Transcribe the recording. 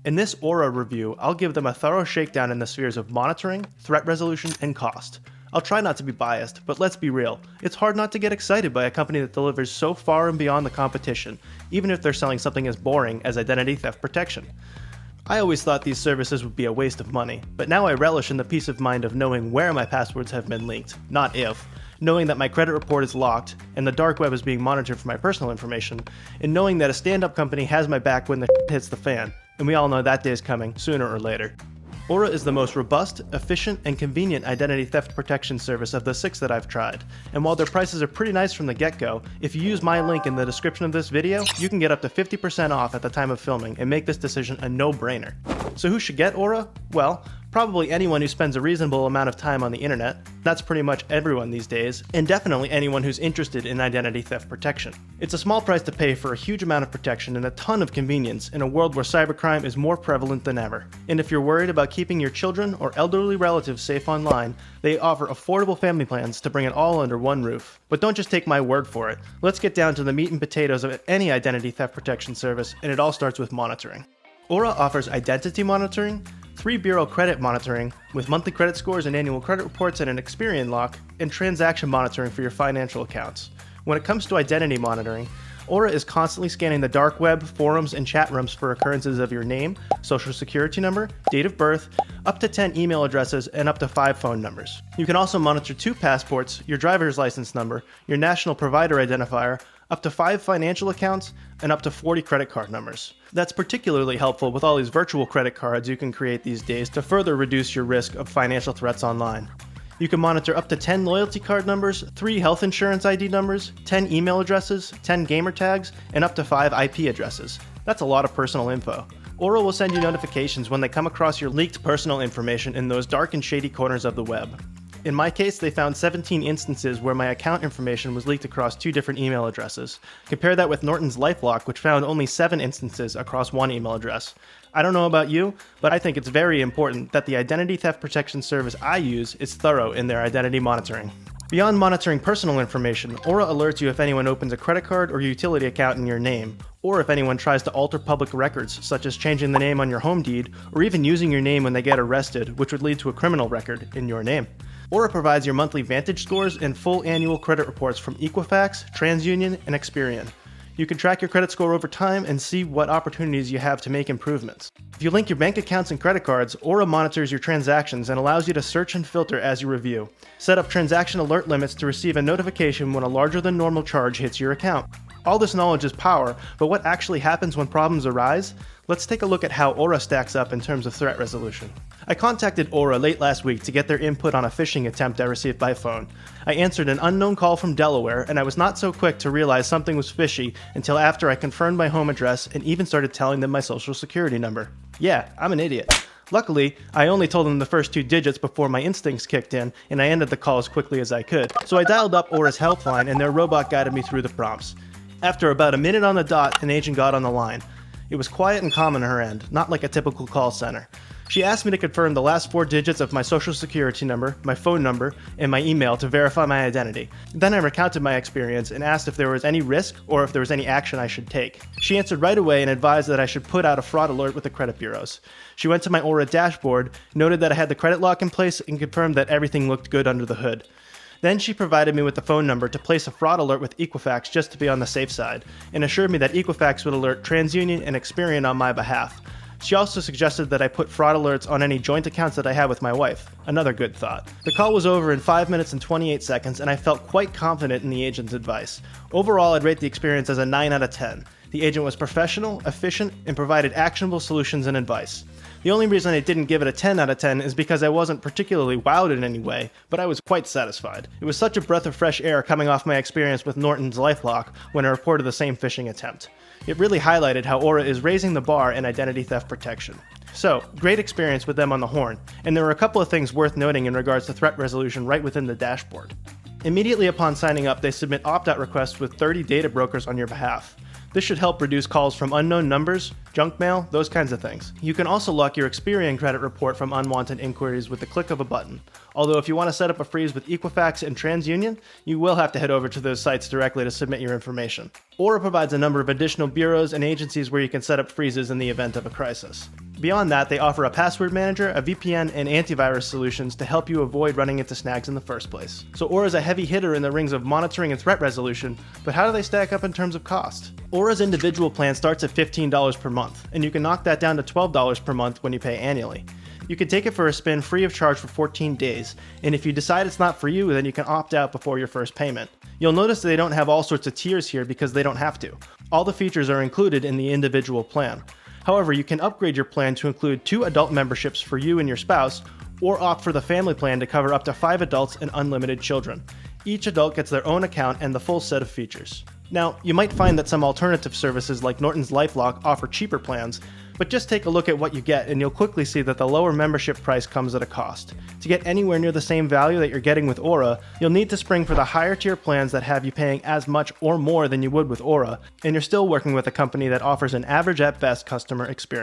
In this Aura review, I'll give them a thorough shakedown in the spheres of monitoring, threat resolution, and cost. I'll try not to be biased, but let's be real. It's hard not to get excited by a company that delivers so far and beyond the competition, even if they're selling something as boring as identity theft protection. I always thought these services would be a waste of money, but now I relish in the peace of mind of knowing where my passwords have been leaked, not if, knowing that my credit report is locked, and the dark web is being monitored for my personal information, and knowing that a stand-up company has my back when the shit hits the fan, and we all know that day is coming, sooner or later. Aura is the most robust, efficient, and convenient identity theft protection service of the 6 that I've tried, and while their prices are pretty nice from the get-go, if you use my link in the description of this video, you can get up to 50% off at the time of filming and make this decision a no-brainer. So who should get Aura? Well, probably anyone who spends a reasonable amount of time on the internet. That's pretty much everyone these days, and definitely anyone who's interested in identity theft protection. It's a small price to pay for a huge amount of protection and a ton of convenience in a world where cybercrime is more prevalent than ever. And if you're worried about keeping your children or elderly relatives safe online, they offer affordable family plans to bring it all under one roof. But don't just take my word for it. Let's get down to the meat and potatoes of any identity theft protection service, and it all starts with monitoring. Aura offers identity monitoring, 3-bureau credit monitoring with monthly credit scores and annual credit reports and an Experian lock, and transaction monitoring for your financial accounts. When it comes to identity monitoring, Aura is constantly scanning the dark web, forums, and chat rooms for occurrences of your name, social security number, date of birth, up to 10 email addresses, and up to 5 phone numbers. You can also monitor 2 passports, your driver's license number, your national provider identifier, up to 5 financial accounts, and up to 40 credit card numbers. That's particularly helpful with all these virtual credit cards you can create these days to further reduce your risk of financial threats online. You can monitor up to 10 loyalty card numbers, 3 health insurance ID numbers, 10 email addresses, 10 gamer tags, and up to 5 IP addresses. That's a lot of personal info. Aura will send you notifications when they come across your leaked personal information in those dark and shady corners of the web. In my case, they found 17 instances where my account information was leaked across 2 different email addresses. Compare that with Norton's LifeLock, which found only 7 instances across 1 email address. I don't know about you, but I think it's very important that the identity theft protection service I use is thorough in their identity monitoring. Beyond monitoring personal information, Aura alerts you if anyone opens a credit card or utility account in your name, or if anyone tries to alter public records, such as changing the name on your home deed, or even using your name when they get arrested, which would lead to a criminal record in your name. Aura provides your monthly VantageScores and full annual credit reports from Equifax, TransUnion, and Experian. You can track your credit score over time and see what opportunities you have to make improvements. If you link your bank accounts and credit cards, Aura monitors your transactions and allows you to search and filter as you review. Set up transaction alert limits to receive a notification when a larger than normal charge hits your account. All this knowledge is power, but what actually happens when problems arise? Let's take a look at how Aura stacks up in terms of threat resolution. I contacted Aura late last week to get their input on a phishing attempt I received by phone. I answered an unknown call from Delaware, and I was not so quick to realize something was fishy until after I confirmed my home address and even started telling them my social security number. Yeah, I'm an idiot. Luckily, I only told them the first 2 digits before my instincts kicked in, and I ended the call as quickly as I could. So I dialed up Aura's helpline, and their robot guided me through the prompts. After about a minute on the dot, an agent got on the line. It was quiet and calm on her end, not like a typical call center. She asked me to confirm the last 4 digits of my social security number, my phone number, and my email to verify my identity. Then I recounted my experience and asked if there was any risk or if there was any action I should take. She answered right away and advised that I should put out a fraud alert with the credit bureaus. She went to my Aura dashboard, noted that I had the credit lock in place, and confirmed that everything looked good under the hood. Then she provided me with the phone number to place a fraud alert with Equifax just to be on the safe side, and assured me that Equifax would alert TransUnion and Experian on my behalf. She also suggested that I put fraud alerts on any joint accounts that I have with my wife. Another good thought. The call was over in 5 minutes and 28 seconds, and I felt quite confident in the agent's advice. Overall, I'd rate the experience as a 9 out of 10. The agent was professional, efficient, and provided actionable solutions and advice. The only reason I didn't give it a 10 out of 10 is because I wasn't particularly wowed in any way, but I was quite satisfied. It was such a breath of fresh air coming off my experience with Norton's LifeLock when I reported the same phishing attempt. It really highlighted how Aura is raising the bar in identity theft protection. So, great experience with them on the horn, and there were a couple of things worth noting in regards to threat resolution right within the dashboard. Immediately upon signing up, they submit opt-out requests with 30 data brokers on your behalf. This should help reduce calls from unknown numbers, junk mail, those kinds of things. You can also lock your Experian credit report from unwanted inquiries with the click of a button. Although if you want to set up a freeze with Equifax and TransUnion, you will have to head over to those sites directly to submit your information. Aura provides a number of additional bureaus and agencies where you can set up freezes in the event of a crisis. Beyond that, they offer a password manager, a VPN, and antivirus solutions to help you avoid running into snags in the first place. So Aura is a heavy hitter in the rings of monitoring and threat resolution, but how do they stack up in terms of cost? Aura's individual plan starts at $15 per month, and you can knock that down to $12 per month when you pay annually. You can take it for a spin free of charge for 14 days, and if you decide it's not for you, then you can opt out before your first payment. You'll notice they don't have all sorts of tiers here because they don't have to. All the features are included in the individual plan. However, you can upgrade your plan to include 2 adult memberships for you and your spouse, or opt for the family plan to cover up to 5 adults and unlimited children. Each adult gets their own account and the full set of features. Now, you might find that some alternative services like Norton's LifeLock offer cheaper plans, but just take a look at what you get and you'll quickly see that the lower membership price comes at a cost. To get anywhere near the same value that you're getting with Aura, you'll need to spring for the higher tier plans that have you paying as much or more than you would with Aura, and you're still working with a company that offers an average at best customer experience.